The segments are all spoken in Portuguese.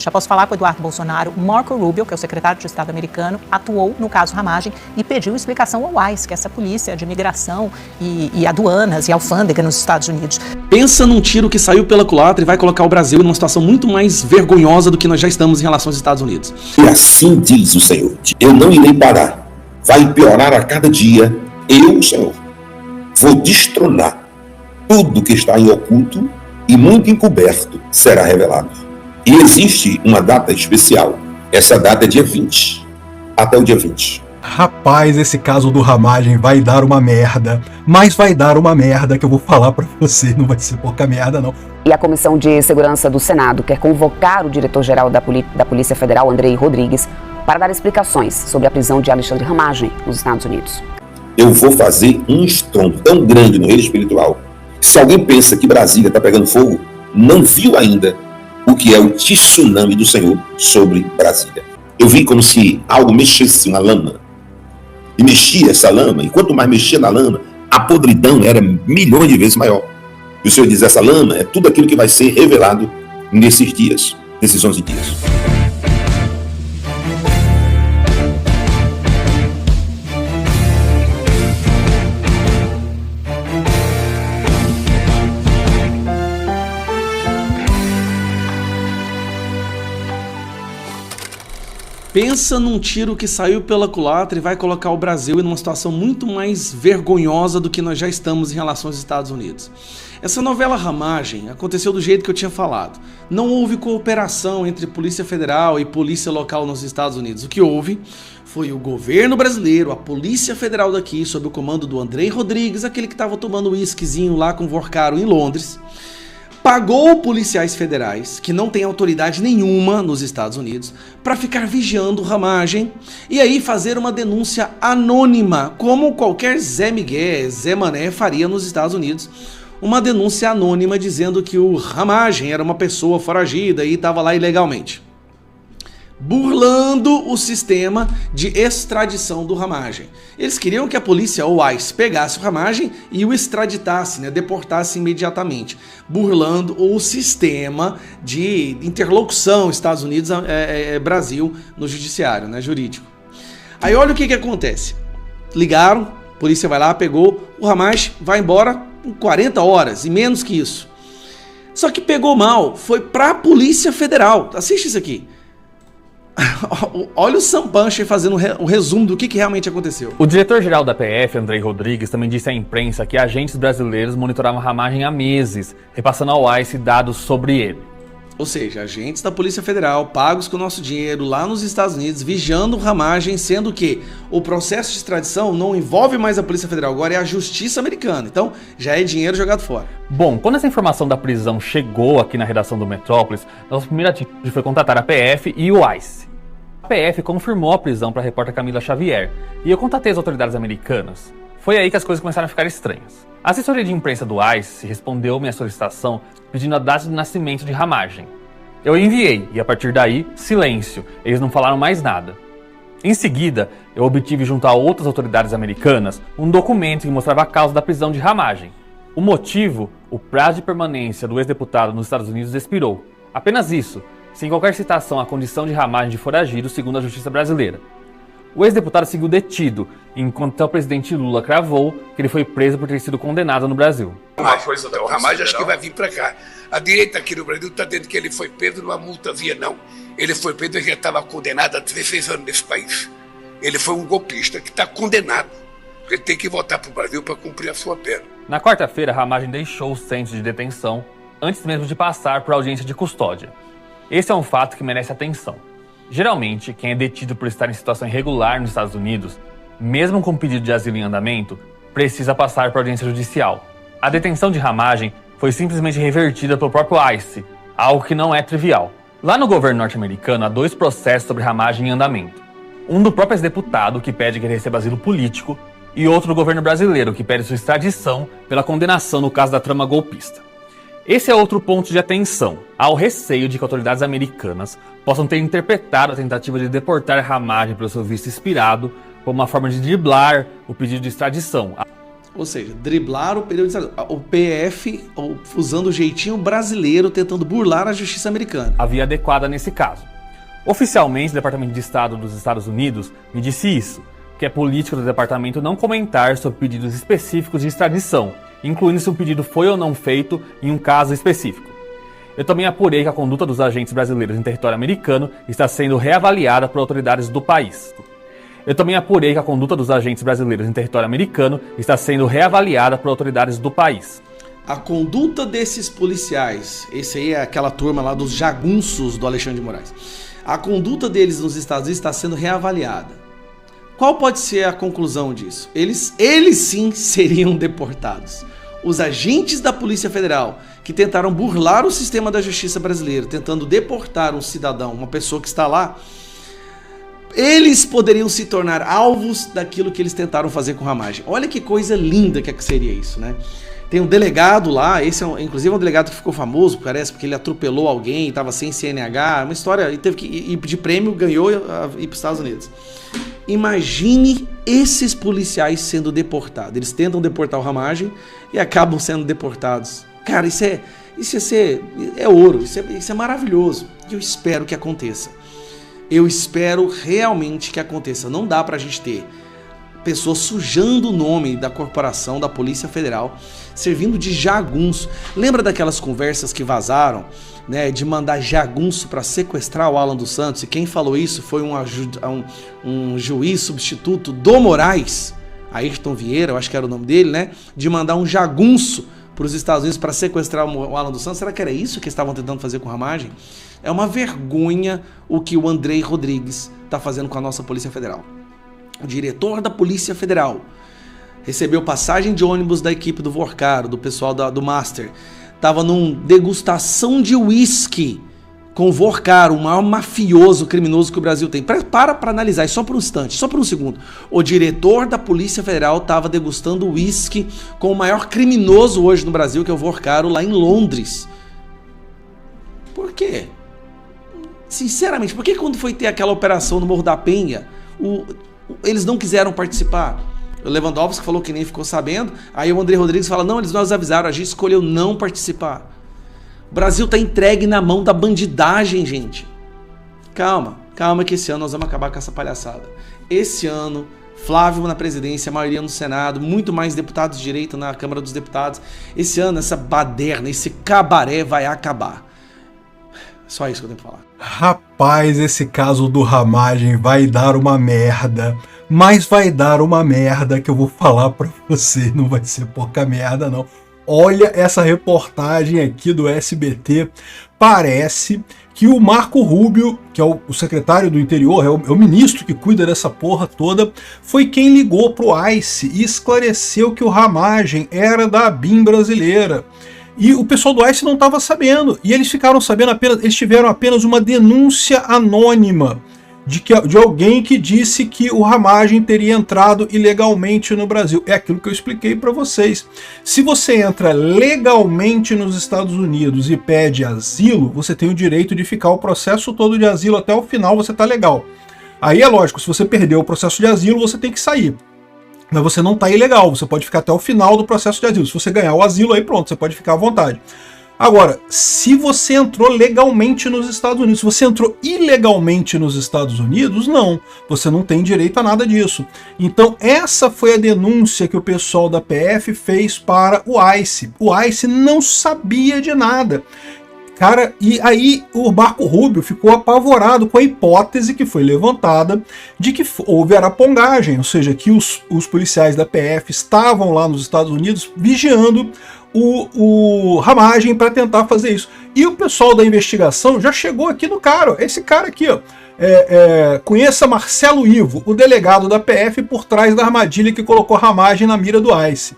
Após falar com Eduardo Bolsonaro, Marco Rubio, que é o secretário de Estado americano, atuou no caso Ramagem e pediu explicação ao ICE, que é essa polícia de imigração e aduanas e alfândega nos Estados Unidos. Pensa num tiro que saiu pela culatra e vai colocar o Brasil numa situação muito mais vergonhosa do que nós já estamos em relação aos Estados Unidos. E assim diz o Senhor: eu não irei parar, vai piorar a cada dia. Eu, o Senhor, vou destronar tudo que está em oculto e muito encoberto será revelado. E existe uma data especial. Essa data é dia 20. Até o dia 20. Rapaz, esse caso do Ramagem vai dar uma merda. Mas vai dar uma merda que eu vou falar pra você. Não vai ser pouca merda, não. E a Comissão de Segurança do Senado quer convocar o diretor-geral da Polícia Federal, Andrei Rodrigues, para dar explicações sobre a prisão de Alexandre Ramagem nos Estados Unidos. Eu vou fazer um estrondo tão grande no reino espiritual. Se alguém pensa que Brasília está pegando fogo, não viu ainda o que é o tsunami do Senhor sobre Brasília. Eu vi como se algo mexesse uma lama. E mexia essa lama, e quanto mais mexia na lama, a podridão era milhões de vezes maior. E o Senhor diz: essa lama é tudo aquilo que vai ser revelado nesses dias, nesses 11 dias. Pensa num tiro que saiu pela culatra e vai colocar o Brasil em uma situação muito mais vergonhosa do que nós já estamos em relação aos Estados Unidos. Essa novela Ramagem aconteceu do jeito que eu tinha falado. Não houve cooperação entre Polícia Federal e Polícia Local nos Estados Unidos. O que houve foi o governo brasileiro, a Polícia Federal daqui, sob o comando do Andrei Rodrigues, aquele que estava tomando um whiskyzinho lá com Vorcaro em Londres, pagou policiais federais, que não têm autoridade nenhuma nos Estados Unidos, para ficar vigiando Ramagem e aí fazer uma denúncia anônima, como qualquer Zé Miguel, Zé Mané faria nos Estados Unidos. Uma denúncia anônima dizendo que o Ramagem era uma pessoa foragida e estava lá ilegalmente, burlando o sistema de extradição do Ramagem. Eles queriam que a polícia ou ICE pegasse o Ramagem e o extraditasse, deportasse imediatamente, burlando o sistema de interlocução Estados Unidos-Brasil no judiciário, jurídico. Aí olha o que acontece. Ligaram, a polícia vai lá, pegou, o Ramagem vai embora em 40 horas e menos que isso. Só que pegou mal, foi para a Polícia Federal. Assiste isso aqui. Olha o Sam Puncher fazendo um resumo do que realmente aconteceu. O diretor-geral da PF, Andrei Rodrigues, também disse à imprensa que agentes brasileiros monitoravam Ramagem há meses, repassando ao ICE dados sobre ele. Ou seja, agentes da Polícia Federal, pagos com o nosso dinheiro lá nos Estados Unidos, vigiando Ramagem, sendo que o processo de extradição não envolve mais a Polícia Federal, agora é a Justiça Americana. Então, já é dinheiro jogado fora. Bom, quando essa informação da prisão chegou aqui na redação do Metrópolis, nossa primeira atitude foi contatar a PF e o ICE. A PF confirmou a prisão para a repórter Camila Xavier e eu contatei as autoridades americanas. Foi aí que as coisas começaram a ficar estranhas. A assessoria de imprensa do ICE respondeu minha solicitação pedindo a data de nascimento de Ramagem. Eu enviei e a partir daí, silêncio, eles não falaram mais nada. Em seguida, eu obtive junto a outras autoridades americanas um documento que mostrava a causa da prisão de Ramagem. O motivo, o prazo de permanência do ex-deputado nos Estados Unidos expirou. Apenas isso, sem qualquer citação à condição de Ramagem de foragido segundo a justiça brasileira. O ex-deputado seguiu detido, enquanto o presidente Lula cravou que ele foi preso por ter sido condenado no Brasil. O Ramagem acho que vai vir para cá. A direita aqui no Brasil está dizendo que ele foi preso numa multa via não. Ele foi preso e já estava condenado a 16 anos nesse país. Ele foi um golpista que está condenado. Ele tem que voltar para o Brasil para cumprir a sua pena. Na quarta-feira, Ramagem deixou o centro de detenção antes mesmo de passar por audiência de custódia. Esse é um fato que merece atenção. Geralmente, quem é detido por estar em situação irregular nos Estados Unidos, mesmo com pedido de asilo em andamento, precisa passar por audiência judicial. A detenção de Ramagem foi simplesmente revertida pelo próprio ICE, algo que não é trivial. Lá no governo norte-americano, há 2 processos sobre Ramagem em andamento. Um do próprio ex-deputado, que pede que ele receba asilo político, e outro do governo brasileiro, que pede sua extradição pela condenação no caso da trama golpista. Esse é outro ponto de atenção. Há o receio de que autoridades americanas possam ter interpretado a tentativa de deportar Ramagem pelo seu visto expirado como uma forma de driblar o pedido de extradição. Ou seja, driblar o período de ditadura. O PF usando o jeitinho brasileiro, tentando burlar a justiça americana. A via adequada nesse caso. Oficialmente, o Departamento de Estado dos Estados Unidos me disse isso, que é política do departamento não comentar sobre pedidos específicos de extradição, incluindo se um pedido foi ou não feito em um caso específico. Eu também apurei que a conduta dos agentes brasileiros em território americano está sendo reavaliada por autoridades do país. A conduta desses policiais, esse aí é aquela turma lá dos jagunços do Alexandre de Moraes, a conduta deles nos Estados Unidos está sendo reavaliada. Qual pode ser a conclusão disso? Eles sim seriam deportados. Os agentes da Polícia Federal que tentaram burlar o sistema da justiça brasileira, tentando deportar um cidadão, uma pessoa que está lá, eles poderiam se tornar alvos daquilo que eles tentaram fazer com Ramagem. Olha que coisa linda que seria isso, né? Tem um delegado lá, esse inclusive é um delegado que ficou famoso, parece, porque ele atropelou alguém, estava sem CNH, uma história, e teve que ir de prêmio, ganhou e ir para os Estados Unidos. Imagine esses policiais sendo deportados. Eles tentam deportar o Ramagem e acabam sendo deportados. Cara, isso é ouro, isso é maravilhoso. E eu espero que aconteça. Eu espero realmente que aconteça. Não dá pra gente ter pessoas sujando o nome da corporação, da Polícia Federal, servindo de jagunço. Lembra daquelas conversas que vazaram, né, de mandar jagunço para sequestrar o Alan dos Santos? E quem falou isso foi um juiz substituto do Moraes, Ayrton Vieira, eu acho que era o nome dele, né? De mandar um jagunço para os Estados Unidos para sequestrar o Alan dos Santos. Será que era isso que estavam tentando fazer com Ramagem? É uma vergonha o que o Andrei Rodrigues está fazendo com a nossa Polícia Federal. O diretor da Polícia Federal recebeu passagem de ônibus da equipe do Vorcaro, do pessoal do Master. Estava numa degustação de uísque com o Vorcaro, o maior mafioso criminoso que o Brasil tem. Para analisar, só por um instante, só por um segundo. O diretor da Polícia Federal estava degustando uísque com o maior criminoso hoje no Brasil, que é o Vorcaro, lá em Londres. Por quê? Sinceramente, por que quando foi ter aquela operação no Morro da Penha, eles não quiseram participar? O Lewandowski falou que nem ficou sabendo, aí o Andrei Rodrigues fala, não, eles nos avisaram, a gente escolheu não participar. O Brasil tá entregue na mão da bandidagem, gente. Calma que esse ano nós vamos acabar com essa palhaçada. Esse ano, Flávio na presidência, a maioria no Senado, muito mais deputados de direita na Câmara dos Deputados. Esse ano, essa baderna, esse cabaré vai acabar. Só isso que eu tenho pra falar. Rapaz, esse caso do Ramagem vai dar uma merda. Mas vai dar uma merda que eu vou falar pra você. Não vai ser pouca merda, não. Olha essa reportagem aqui do SBT. Parece que o Marco Rubio, que é o secretário do Interior, é o ministro que cuida dessa porra toda, foi quem ligou pro ICE e esclareceu que o Ramagem era da ABIN brasileira. E o pessoal do ICE não estava sabendo. E eles ficaram sabendo eles tiveram apenas uma denúncia anônima de alguém que disse que o Ramagem teria entrado ilegalmente no Brasil. É aquilo que eu expliquei para vocês. Se você entra legalmente nos Estados Unidos e pede asilo, você tem o direito de ficar o processo todo de asilo até o final, você tá legal. Aí é lógico, se você perdeu o processo de asilo, você tem que sair. Mas você não está ilegal, você pode ficar até o final do processo de asilo. Se você ganhar o asilo, aí pronto, você pode ficar à vontade. Agora, se você entrou legalmente nos Estados Unidos, se você entrou ilegalmente nos Estados Unidos, não, você não tem direito a nada disso. Então essa foi a denúncia que o pessoal da PF fez para o ICE. O ICE não sabia de nada. Cara, e aí o Marco Rubio ficou apavorado com a hipótese que foi levantada de que houve arapongagem, ou seja, que os policiais da PF estavam lá nos Estados Unidos vigiando o Ramagem para tentar fazer isso. E o pessoal da investigação já chegou aqui no cara, esse cara aqui, ó. Conheça Marcelo Ivo, o delegado da PF por trás da armadilha que colocou Ramagem na mira do ICE.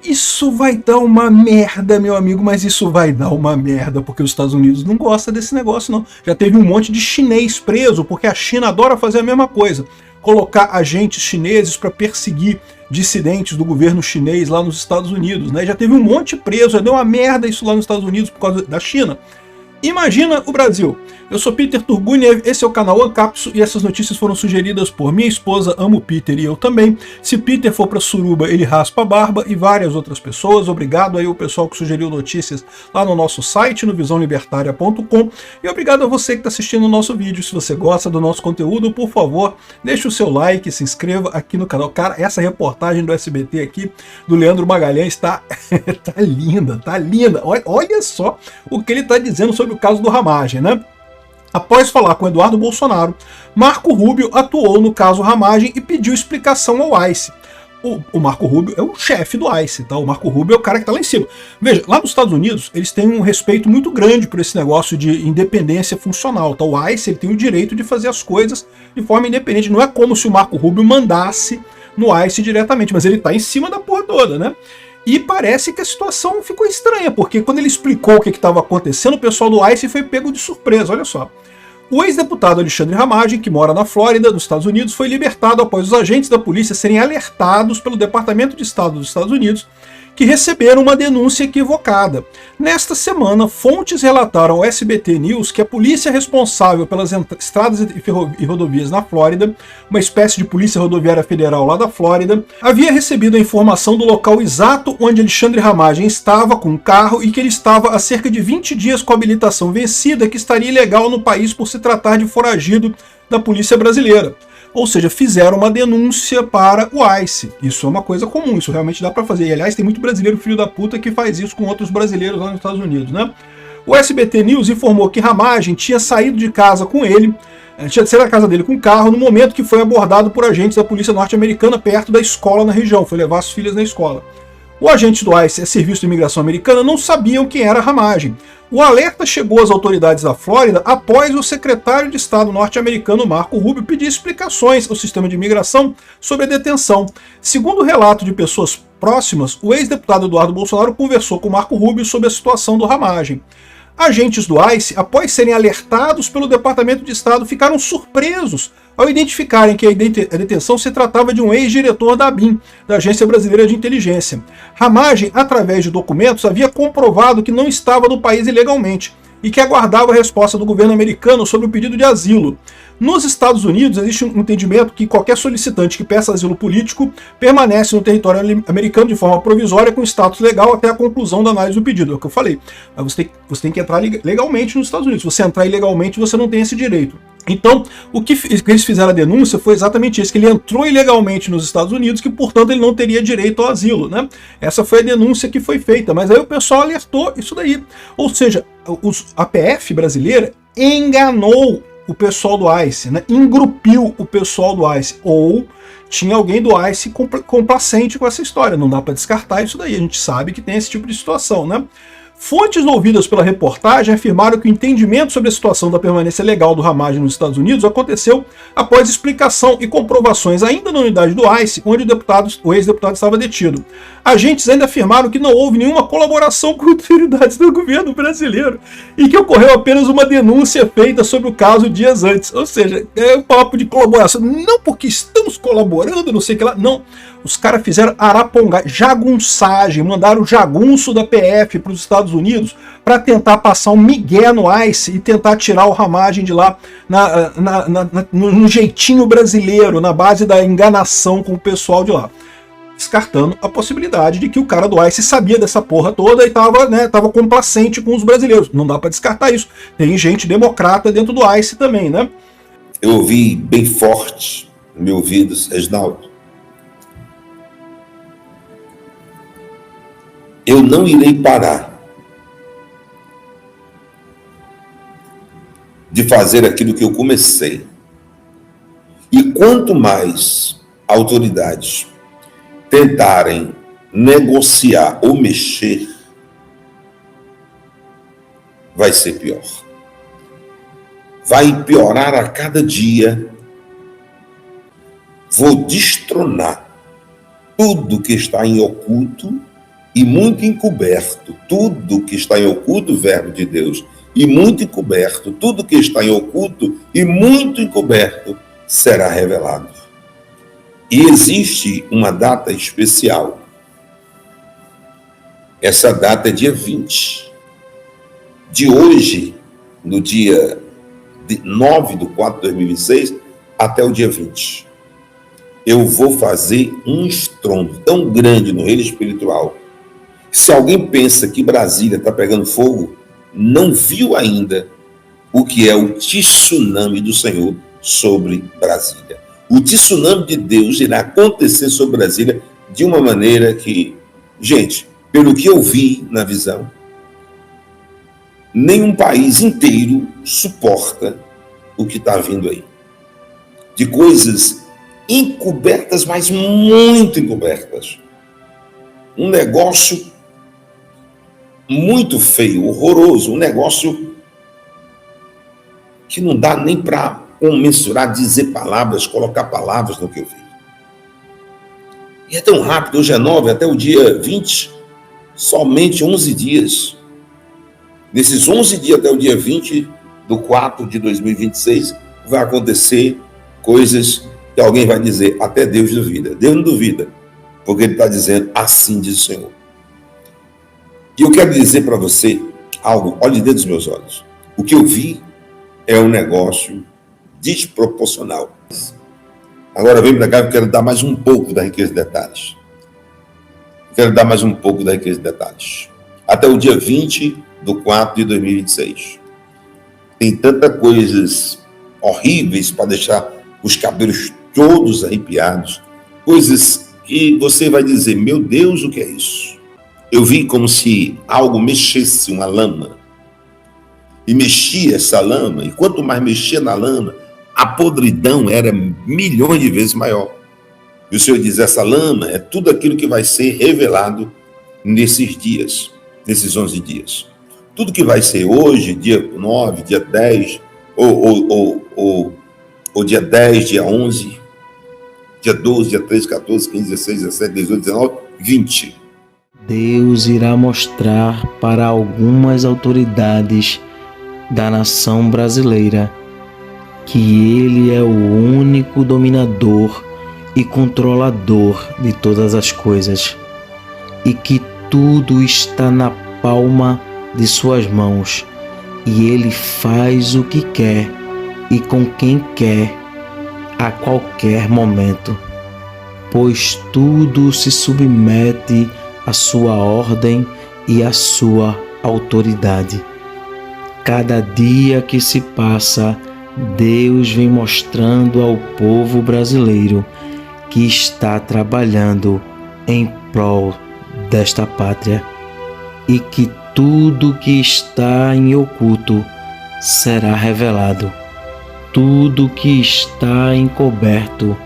Isso vai dar uma merda, meu amigo, mas isso vai dar uma merda, porque os Estados Unidos não gostam desse negócio, não. Já teve um monte de chinês preso, porque a China adora fazer a mesma coisa. Colocar agentes chineses para perseguir dissidentes do governo chinês lá nos Estados Unidos, né? Já teve um monte preso, já deu uma merda isso lá nos Estados Unidos por causa da China. Imagina o Brasil. Eu sou Peter Turguniev, esse é o canal Ancapso e essas notícias foram sugeridas por minha esposa, amo o Peter e eu também. Se Peter for pra suruba, ele raspa a barba e várias outras pessoas. Obrigado aí ao pessoal que sugeriu notícias lá no nosso site, no visãolibertaria.com. E obrigado a você que está assistindo o nosso vídeo. Se você gosta do nosso conteúdo, por favor, deixe o seu like, se inscreva aqui no canal. Cara, essa reportagem do SBT aqui, do Leandro Magalhães, tá linda, tá linda. Olha só o que ele está dizendo sobre o caso do Ramagem, né? Após falar com Eduardo Bolsonaro, Marco Rubio atuou no caso Ramagem e pediu explicação ao ICE. O Marco Rubio é o chefe do ICE, tá? O Marco Rubio é o cara que está lá em cima. Veja, lá nos Estados Unidos, eles têm um respeito muito grande por esse negócio de independência funcional, tá? O ICE ele tem o direito de fazer as coisas de forma independente. Não é como se o Marco Rubio mandasse no ICE diretamente, mas ele está em cima da porra toda, né? E parece que a situação ficou estranha, porque quando ele explicou o que estava acontecendo, o pessoal do ICE foi pego de surpresa, olha só. O ex-deputado Alexandre Ramagem, que mora na Flórida, nos Estados Unidos, foi libertado após os agentes da polícia serem alertados pelo Departamento de Estado dos Estados Unidos que receberam uma denúncia equivocada. Nesta semana, fontes relataram ao SBT News que a polícia responsável pelas estradas e rodovias na Flórida, uma espécie de polícia rodoviária federal lá da Flórida, havia recebido a informação do local exato onde Alexandre Ramagem estava com o carro e que ele estava há cerca de 20 dias com a habilitação vencida, que estaria ilegal no país por se tratar de foragido da polícia brasileira. Ou seja, fizeram uma denúncia para o ICE. Isso é uma coisa comum, isso realmente dá para fazer. E, aliás, tem muito brasileiro filho da puta que faz isso com outros brasileiros lá nos Estados Unidos, né? O SBT News informou que Ramagem tinha saído de casa com ele, tinha saído da casa dele com o carro, no momento que foi abordado por agentes da polícia norte-americana perto da escola na região, foi levar as filhas na escola. O agente do ICE, Serviço de Imigração Americana, não sabiam quem era Ramagem. O alerta chegou às autoridades da Flórida após o secretário de Estado norte-americano Marco Rubio pedir explicações ao sistema de imigração sobre a detenção. Segundo o relato de pessoas próximas, o ex-deputado Eduardo Bolsonaro conversou com Marco Rubio sobre a situação do Ramagem. Agentes do ICE, após serem alertados pelo Departamento de Estado, ficaram surpresos ao identificarem que a detenção se tratava de um ex-diretor da ABIN, da Agência Brasileira de Inteligência. Ramagem, através de documentos, havia comprovado que não estava no país ilegalmente e que aguardava a resposta do governo americano sobre o pedido de asilo. Nos Estados Unidos, existe um entendimento que qualquer solicitante que peça asilo político permanece no território americano de forma provisória com status legal até a conclusão da análise do pedido. É o que eu falei. Você tem que entrar legalmente nos Estados Unidos. Se você entrar ilegalmente, você não tem esse direito. Então, o que eles fizeram a denúncia foi exatamente isso, que ele entrou ilegalmente nos Estados Unidos, que, portanto, ele não teria direito ao asilo, né? Essa foi a denúncia que foi feita, mas aí o pessoal alertou isso daí. Ou seja, a PF brasileira enganou o pessoal do ICE, né? Engrupiu o pessoal do ICE, ou tinha alguém do ICE complacente com essa história. Não dá para descartar isso daí, a gente sabe que tem esse tipo de situação, né? Fontes ouvidas pela reportagem afirmaram que o entendimento sobre a situação da permanência legal do Ramagem nos Estados Unidos aconteceu após explicação e comprovações ainda na unidade do ICE, onde o ex-deputado estava detido. Agentes ainda afirmaram que não houve nenhuma colaboração com autoridades do governo brasileiro e que ocorreu apenas uma denúncia feita sobre o caso dias antes. Ou seja, é um papo de colaboração. Não porque estamos colaborando, não sei o que lá. Não. Os caras fizeram araponga, jagunçagem, mandaram o jagunço da PF para os Estados Unidos para tentar passar um migué no ICE e tentar tirar o Ramagem de lá no jeitinho brasileiro, na base da enganação com o pessoal de lá. Descartando a possibilidade de que o cara do ICE sabia dessa porra toda e tava complacente com os brasileiros. Não dá para descartar isso. Tem gente democrata dentro do ICE também, né? Eu ouvi bem forte nos meus ouvidos, Reginaldo. Eu não irei parar de fazer aquilo que eu comecei. E quanto mais autoridades tentarem negociar ou mexer, vai ser pior. Vai piorar a cada dia. Vou destronar tudo que está em oculto e muito encoberto, tudo que está em oculto, verbo de Deus, e muito encoberto, tudo que está em oculto e muito encoberto será revelado. E existe uma data especial. Essa data é dia 20. De hoje no dia 9/4/2026 até o dia 20. Eu vou fazer um estrondo tão grande no reino espiritual. Se alguém pensa que Brasília está pegando fogo, não viu ainda o que é o tsunami do Senhor sobre Brasília. O tsunami de Deus irá acontecer sobre Brasília de uma maneira que, gente, pelo que eu vi na visão, nenhum país inteiro suporta o que está vindo aí. De coisas encobertas, mas muito encobertas. Um negócio muito feio, horroroso, um negócio que não dá nem para mensurar, dizer palavras, colocar palavras no que eu vi. E é tão rápido, hoje é 9, até o dia 20, somente 11 dias. Nesses 11 dias até o dia 20/4/2026, vai acontecer coisas que alguém vai dizer, até Deus duvida. Deus não duvida, porque ele está dizendo, assim diz o Senhor. E eu quero dizer para você algo, olhe dentro dos meus olhos. O que eu vi é um negócio desproporcional. Agora vem para cá, eu quero dar mais um pouco da riqueza de detalhes. Até o dia 20/4/2026. Tem tantas coisas horríveis para deixar os cabelos todos arrepiados. Coisas que você vai dizer, meu Deus, o que é isso? Eu vi como se algo mexesse uma lama. E mexia essa lama. E quanto mais mexia na lama, a podridão era milhões de vezes maior. E o Senhor diz, essa lama é tudo aquilo que vai ser revelado nesses dias, nesses 11 dias. Tudo que vai ser hoje, dia 9, dia 10, ou dia 10, dia 11, dia 12, dia 13, 14, 15, 16, 17, 18, 19, 20. Deus irá mostrar para algumas autoridades da nação brasileira que Ele é o único dominador e controlador de todas as coisas e que tudo está na palma de suas mãos e Ele faz o que quer e com quem quer a qualquer momento, pois tudo se submete à sua ordem e à sua autoridade. Cada dia que se passa, Deus vem mostrando ao povo brasileiro que está trabalhando em prol desta pátria e que tudo que está em oculto será revelado. Tudo que está encoberto,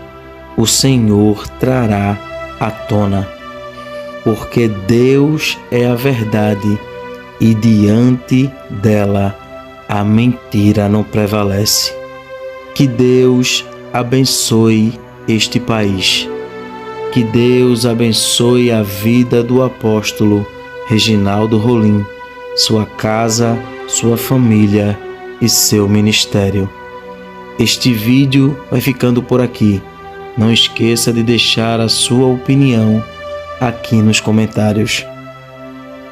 o Senhor trará à tona, porque Deus é a verdade e diante dela a mentira não prevalece. Que Deus abençoe este país. Que Deus abençoe a vida do apóstolo Reginaldo Rolim, sua casa, sua família e seu ministério. Este vídeo vai ficando por aqui. Não esqueça de deixar a sua opinião aqui nos comentários.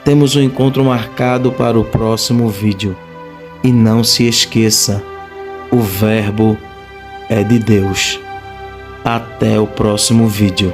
Temos um encontro marcado para o próximo vídeo. E não se esqueça, o Verbo é de Deus. Até o próximo vídeo.